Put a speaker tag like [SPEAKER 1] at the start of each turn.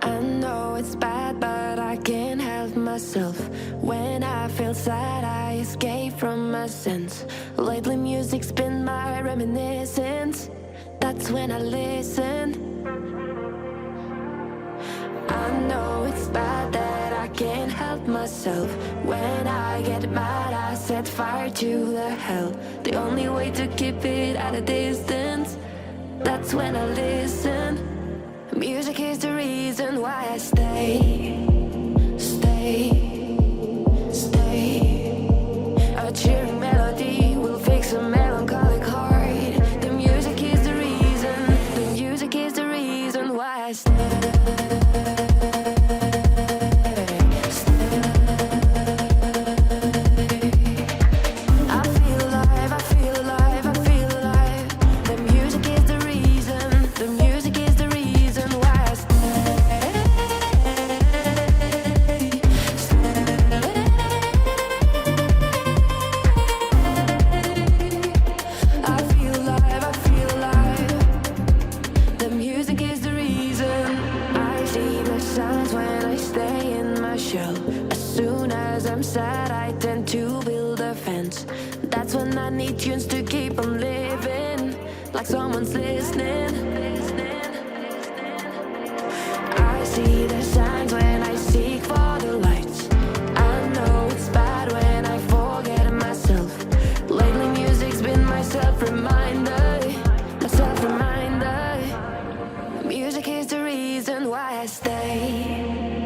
[SPEAKER 1] I know it's bad, but I can't help myself. When I feel sad, I escape from my sense. Lately music's been my reminiscence. That's when I listen. I know it's bad that I can't help myself. When I get mad, I set fire to the hell. The only way to keep it at a distance, that's when I listen. Music is the reason why I stay. A cheering melody will fix a melancholic heart. The music is the reason. The music is the reason why I stay. As soon as I'm sad, I tend to build a fence. That's when I need tunes to keep on living, like someone's listening. I see the signs when I seek for the lights. I know it's bad when I forget myself. Lately music's been my self-reminder. Music is the reason why I stay.